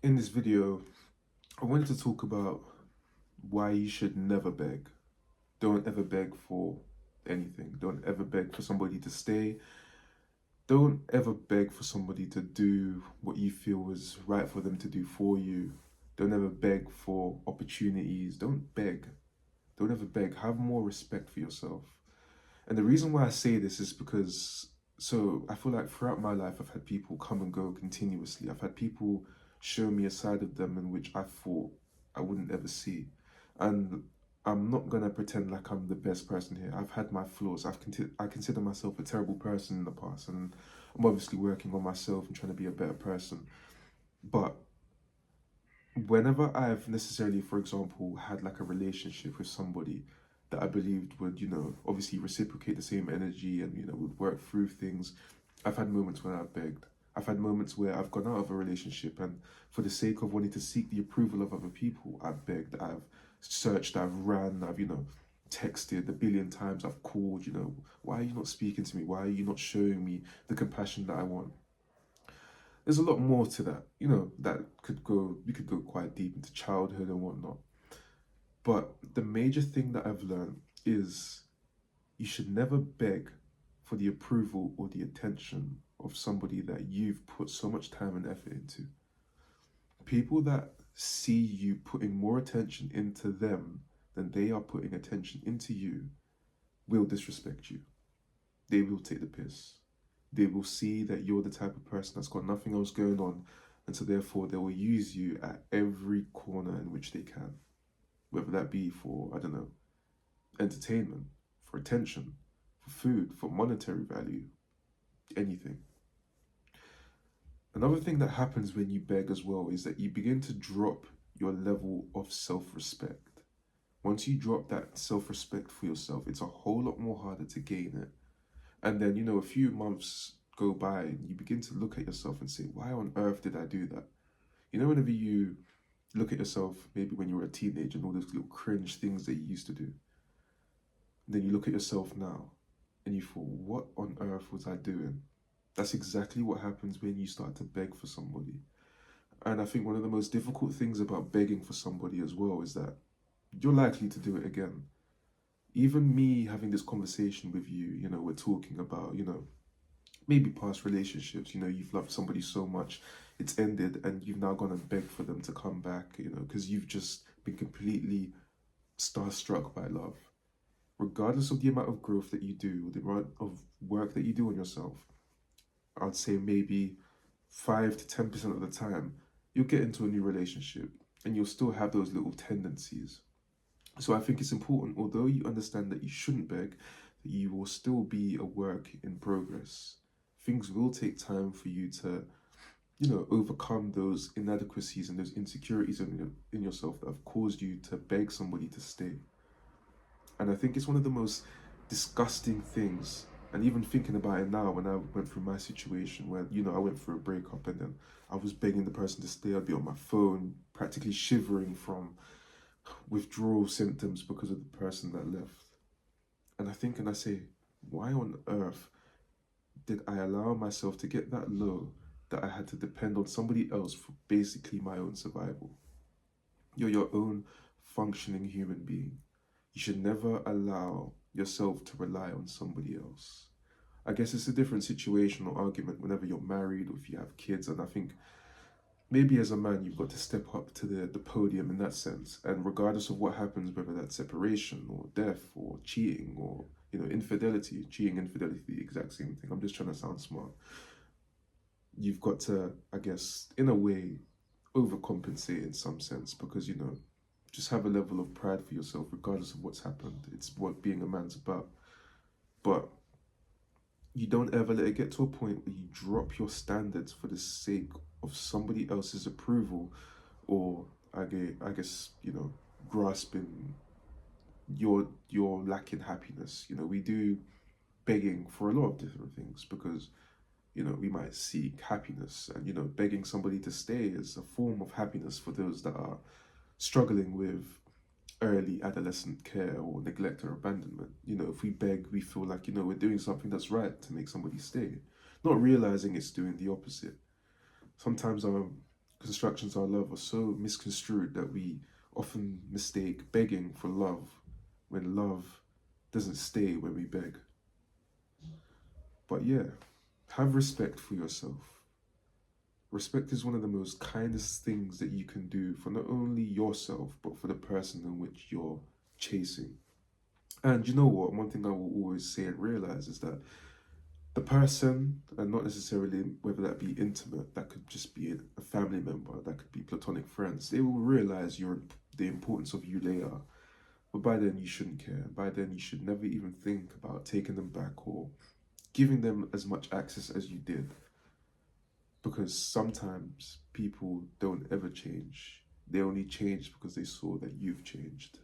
In this video, I wanted to talk about why you should never beg. Don't ever beg for anything. Don't ever beg for somebody to stay. Don't ever beg for somebody to do what you feel is right for them to do for you. Don't ever beg for opportunities. Don't beg. Don't ever beg. Have more respect for yourself. And the reason why I say this is because, so I feel like throughout my life, I've had people come and go continuously. I've had people show me a side of them in which I thought I wouldn't ever see. And I'm not gonna pretend like I'm the best person here. I've had my flaws. I consider myself a terrible person in the past, and I'm obviously working on myself and trying to be a better person. But whenever I've necessarily, for example, had like a relationship with somebody that I believed would, obviously reciprocate the same energy and, would work through things, I've had moments where I've begged. I've had moments where I've gone out of a relationship and for the sake of wanting to seek the approval of other people, I've begged, I've searched, I've ran, I've, texted a billion times, I've called, why are you not speaking to me? Why are you not showing me the compassion that I want? There's a lot more to that, that we could go quite deep into childhood and whatnot. But the major thing that I've learned is you should never beg for the approval or the attention of somebody that you've put so much time and effort into. People that see you putting more attention into them than they are putting attention into you will disrespect you. They will take the piss. They will see that you're the type of person that's got nothing else going on, and so therefore they will use you at every corner in which they can. Whether that be for, I don't know, entertainment, for attention, for food, for monetary value, anything. Another thing that happens when you beg as well is that you begin to drop your level of self-respect. Once you drop that self-respect for yourself, it's a whole lot more harder to gain it. And then, a few months go by and you begin to look at yourself and say, why on earth did I do that? Whenever you look at yourself, maybe when you were a teenager and all those little cringe things that you used to do, then you look at yourself now and you thought, what on earth was I doing? That's exactly what happens when you start to beg for somebody. And I think one of the most difficult things about begging for somebody as well is that you're likely to do it again. Even me having this conversation with you, we're talking about, maybe past relationships, you've loved somebody so much, it's ended, and you've now gone and begged for them to come back, because you've just been completely starstruck by love. Regardless of the amount of growth that you do, the amount of work that you do on yourself, I'd say maybe 5 to 10% of the time, you'll get into a new relationship and you'll still have those little tendencies. So I think it's important, although you understand that you shouldn't beg, that you will still be a work in progress. Things will take time for you to, overcome those inadequacies and those insecurities in yourself that have caused you to beg somebody to stay. And I think it's one of the most disgusting things. And even thinking about it now, when I went through my situation where, I went through a breakup and then I was begging the person to stay, I'd be on my phone, practically shivering from withdrawal symptoms because of the person that left. And I think and I say, why on earth did I allow myself to get that low that I had to depend on somebody else for basically my own survival? You're your own functioning human being. You should never allow yourself to rely on somebody else. I guess it's a different situation or argument whenever you're married or if you have kids, and I think maybe as a man you've got to step up to the podium in that sense, and regardless of what happens, whether that's separation or death or cheating or infidelity, the exact same thing. I'm just trying to sound smart. You've got to, I guess, in a way, overcompensate in some sense, because just have a level of pride for yourself regardless of what's happened. It's what being a man's about. But you don't ever let it get to a point where you drop your standards for the sake of somebody else's approval, or I guess grasping your lacking happiness. We do begging for a lot of different things because we might seek happiness, and begging somebody to stay is a form of happiness for those that are struggling with early adolescent care or neglect or abandonment. If we beg, we feel like, we're doing something that's right to make somebody stay, not realizing it's doing the opposite. Sometimes, because constructions of our love are so misconstrued that we often mistake begging for love when love doesn't stay when we beg. But yeah, have respect for yourself. Respect is one of the most kindest things that you can do for not only yourself, but for the person in which you're chasing. And you know what? One thing I will always say and realize is that the person, and not necessarily whether that be intimate, that could just be a family member, that could be platonic friends, they will realize the importance of you later. But by then, you shouldn't care. By then, you should never even think about taking them back or giving them as much access as you did. Because sometimes people don't ever change. They only change because they saw that you've changed.